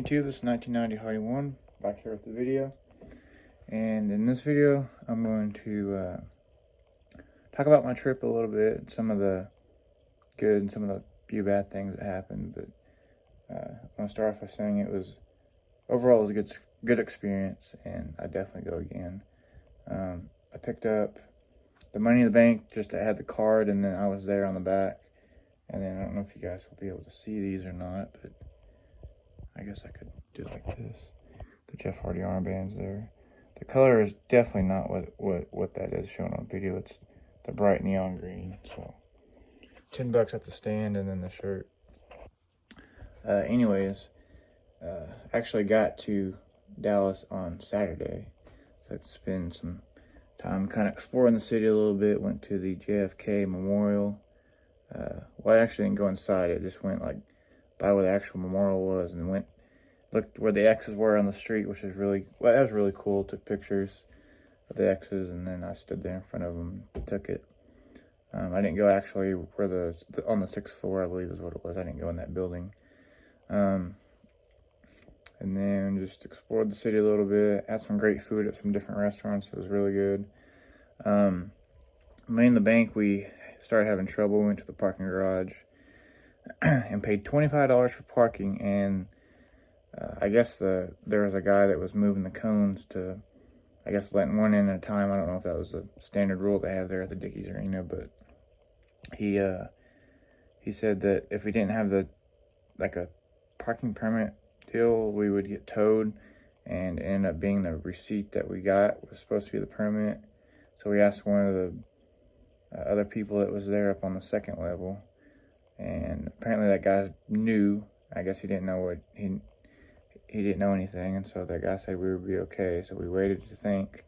YouTube, this is 1990 Hardy 1, back here with the video. And in this video, I'm going to talk about my trip a little bit, some of the good and some of the few bad things that happened. But I want to start off by saying overall it was a good experience, and I definitely go again. I picked up the money in the bank, just I had the card, and then I was there on the back. And then I don't know if you guys will be able to see these or not, but I guess I could do it like this. The Jeff Hardy armbands there. The color is definitely not what that is shown on video. It's the bright neon green. So $10 at the stand, and then the shirt. Anyways, actually got to Dallas on Saturday, so I could spend some time kind of exploring the city a little bit. Went to the JFK Memorial. Well, I actually didn't go inside. It just went like by where the actual memorial was, and looked where the X's were on the street, which is that was really cool. Took pictures of the X's, and then I stood there in front of them and took it. I didn't go actually where on the 6th floor, I believe is what it was. I didn't go in that building. And then just explored the city a little bit. Had some great food at some different restaurants. It was really good. Money in the bank, we started having trouble. We went to the parking garage and paid $25 for parking, and I guess there was a guy that was moving the cones to, I guess, letting one in at a time. I don't know if that was a standard rule they have there at the Dickies Arena, but he said that if we didn't have a parking permit deal, we would get towed, and it ended up being the receipt that we got was supposed to be the permit. So we asked one of the other people that was there up on the second level, and apparently that guy knew. I guess he didn't know he didn't know anything, and so that guy said we would be okay. So we waited to think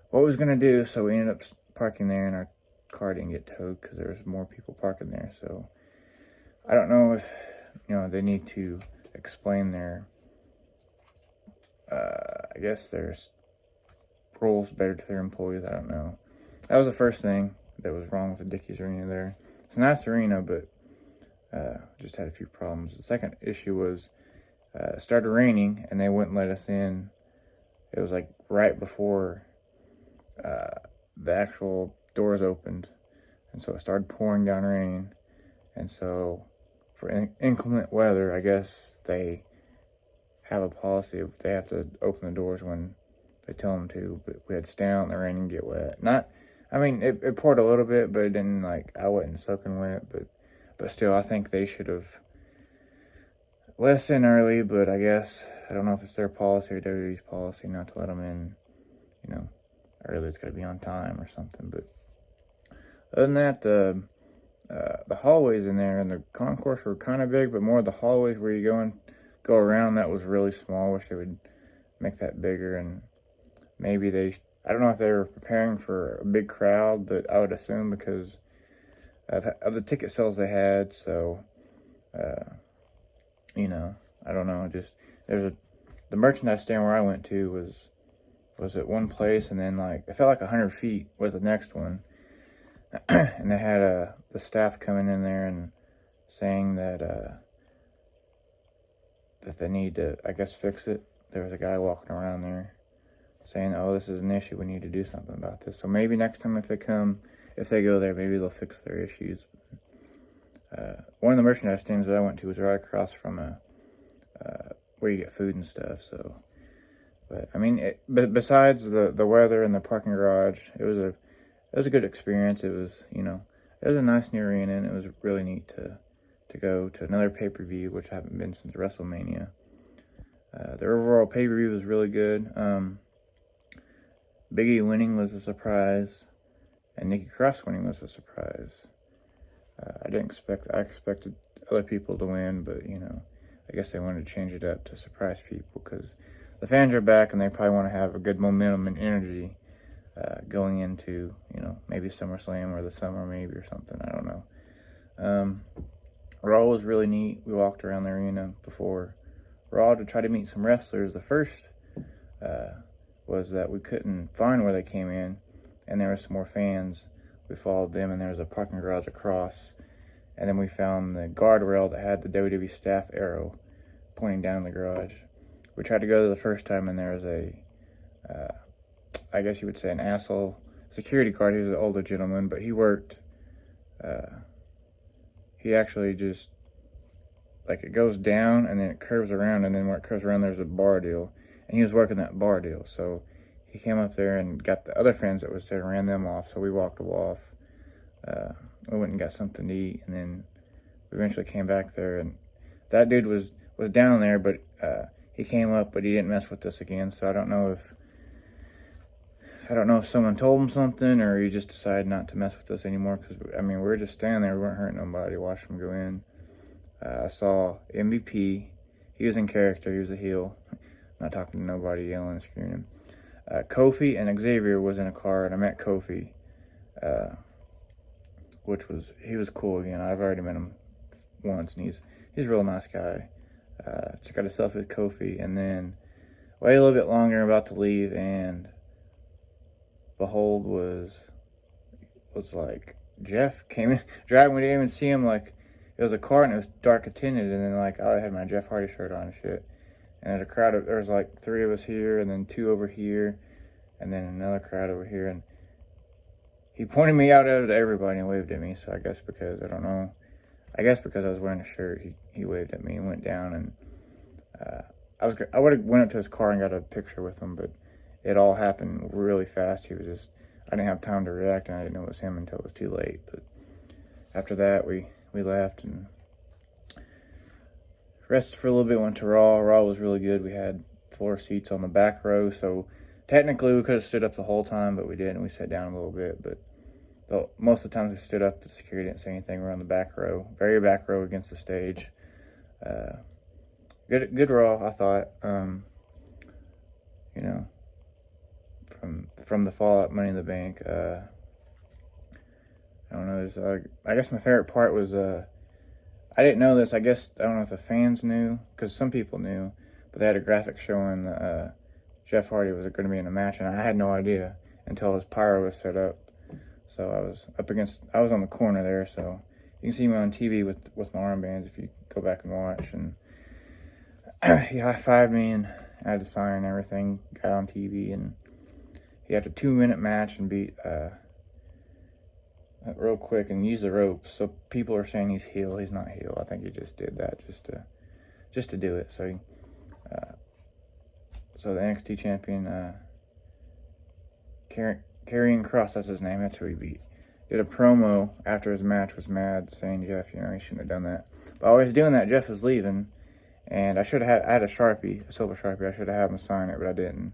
what we was gonna do. So we ended up parking there, and our car didn't get towed because there was more people parking there. So I don't know if they need to explain their I guess there's rules better to their employees. I don't know. That was the first thing that was wrong with the Dickies Arena there. It's a nice arena, but just had a few problems. The second issue was it started raining, and they wouldn't let us in. It was like right before the actual doors opened, and so it started pouring down rain. And so for inclement weather, I guess they have a policy of they have to open the doors when they tell them to, but we had to stand out in the rain and get wet. It poured a little bit, but it didn't, I wasn't soaking wet, but still, I think they should have let us in early, but I guess, I don't know if it's their policy or WWE's policy not to let them in, early. It's got to be on time or something. But other than that, the hallways in there and the concourse were kind of big, but more of the hallways where you go around, that was really small. Wish they would make that bigger, and maybe I don't know if they were preparing for a big crowd, but I would assume because of the ticket sales they had. So, I don't know. Just the merchandise stand where I went to was at one place, and then it felt like 100 feet was the next one, and they had the staff coming in there and saying that they need to, I guess, fix it. There was a guy walking around there saying, "Oh, this is an issue. We need to do something about this." So maybe next time if they go there, maybe they'll fix their issues. One of the merchandise stands that I went to was right across from where you get food and stuff. So, but besides the weather and the parking garage, it was a good experience. It was it was a nice new arena, and it was really neat to go to another pay-per-view, which I haven't been since WrestleMania. The overall pay-per-view was really good. Big E winning was a surprise, and Nikki Cross winning was a surprise. I expected other people to win, but I guess they wanted to change it up to surprise people because the fans are back, and they probably want to have a good momentum and energy going into maybe SummerSlam or the summer maybe or something. I don't know. Raw was really neat. We walked around the arena before Raw to try to meet some wrestlers. The first was that we couldn't find where they came in, and there were some more fans. We followed them, and there was a parking garage across, and then we found the guardrail that had the WWE staff arrow pointing down the garage. We tried to go there the first time, and there was I guess you would say an asshole security guard. He was an older gentleman, but he worked, he actually just, like, it goes down and then it curves around, and then where it curves around there's a bar deal, and he was working that bar deal. So he came up there and got the other friends that was there, ran them off, so we walked them off. We went and got something to eat, and then we eventually came back there, and that dude was down there, but he came up, but he didn't mess with us again. So I don't know if someone told him something, or he just decided not to mess with us anymore, because, I mean, we were just standing there. We weren't hurting nobody, watching him go in. I saw MVP. He was in character. He was a heel. Not talking to nobody, yelling and screaming. Kofi and Xavier was in a car, and I met Kofi, he was cool again. I've already met him once, and he's a real nice guy. Just got a selfie with Kofi, and then wait a little bit longer, about to leave, and behold, was like Jeff came in driving. We didn't even see him. Like, it was a car, and it was dark tinted, and then, like, I had my Jeff Hardy shirt on and shit. And there's a crowd of, there was like 3 of us here, and then 2 over here, and then another crowd over here, and he pointed me out to everybody and waved at me. So I guess because, I don't know, I guess because I was wearing a shirt, he waved at me and went down, and I would have went up to his car and got a picture with him, but it all happened really fast. I didn't have time to react, and I didn't know it was him until it was too late. But after that, we left and rested for a little bit, went to Raw. Raw was really good. We had floor seats on the back row, so technically we could have stood up the whole time, but we didn't. We sat down a little bit, but most of the times we stood up, the security didn't say anything. We're on the back row, very back row against the stage. Good Raw, I thought. You know, from the fallout, Money in the Bank. I don't know. I guess my favorite part was I didn't know this. I guess I don't know if the fans knew, because some people knew, but they had a graphic showing Jeff Hardy was going to be in a match, and I had no idea until his pyro was set up. So I was on the corner there, so you can see me on TV with my armbands if you go back and watch. And he high-fived me, and I had to sign and everything, got on TV, and he had a 2-minute match and beat real quick and used the ropes. So people are saying he's heel. He's not heel. I think he just did that just to do it. So so the NXT champion, Karrion Kross, that's his name, that's who he beat, did a promo after his match, was mad, saying, Jeff, he shouldn't have done that. But while he was doing that, Jeff was leaving, and I had a Sharpie, a silver Sharpie. I should have had him sign it, but I didn't.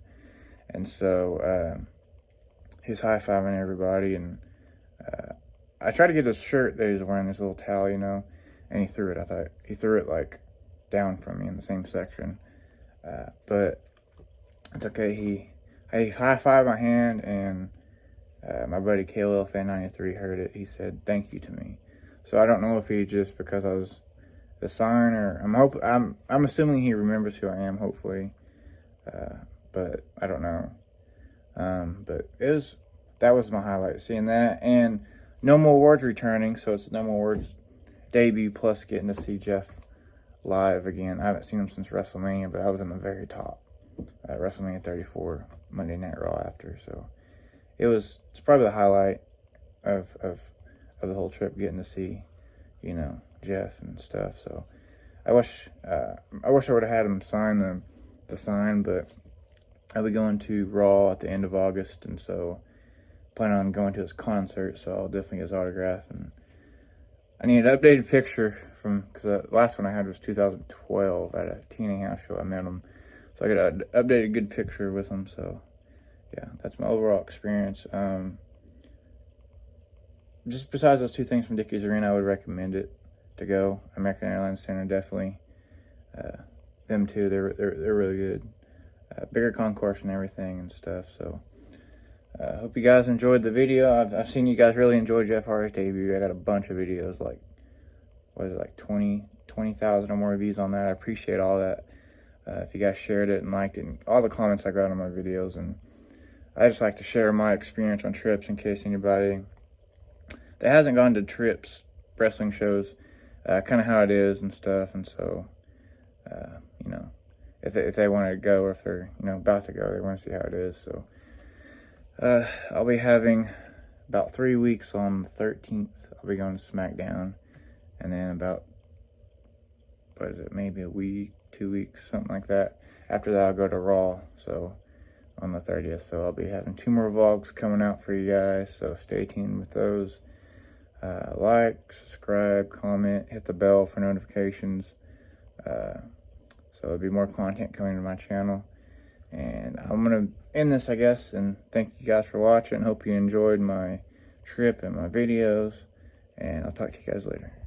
And so he's high-fiving everybody, and I tried to get his shirt that he was wearing, this little towel, and he threw it. I thought he threw it, like, down from me in the same section. But it's okay. He high-fived my hand, and my buddy KLL Fan 93 heard it. He said thank you to me. So I don't know if he just, because I was the sign, or I'm assuming he remembers who I am, hopefully. But I don't know. But that was my highlight, seeing that, and No More Words returning. So it's No More Words debut plus getting to see Jeff live again. I haven't seen him since WrestleMania, but I was in the very top at WrestleMania 34 Monday Night Raw after. So it's probably the highlight of the whole trip, getting to see Jeff and stuff. So I wish I would have had him sign the sign, but I'll be going to Raw at the end of August, and so plan on going to his concert, so I'll definitely get his autograph. And I need an updated picture because the last one I had was 2012 at a TNA house show. I met him, so I got an updated good picture with him. So yeah, that's my overall experience. Just besides those 2 things from Dickies Arena, I would recommend it to go. American Airlines Center, definitely. Them too, they're really good. Bigger concourse and everything and stuff. So hope you guys enjoyed the video. I've seen you guys really enjoy Jeff Hardy's debut. I got a bunch of videos, like 20,000 or more views on that. I appreciate all that. If you guys shared it and liked it, and all the comments I got on my videos. And I just like to share my experience on trips in case anybody that hasn't gone to trips, wrestling shows, kind of how it is and stuff. And so if they want to go, or if they're, you know, about to go, they want to see how it is. So I'll be having about 3 weeks on the 13th. I'll be going to SmackDown, and then about, what is it, maybe a week, 2 weeks, something like that. After that, I'll go to Raw, so on the 30th. So I'll be having 2 more vlogs coming out for you guys, so stay tuned with those. Like, subscribe, comment, hit the bell for notifications. So there'll be more content coming to my channel. And I'm going to end this, I guess, and thank you guys for watching. Hope you enjoyed my trip and my videos, and I'll talk to you guys later.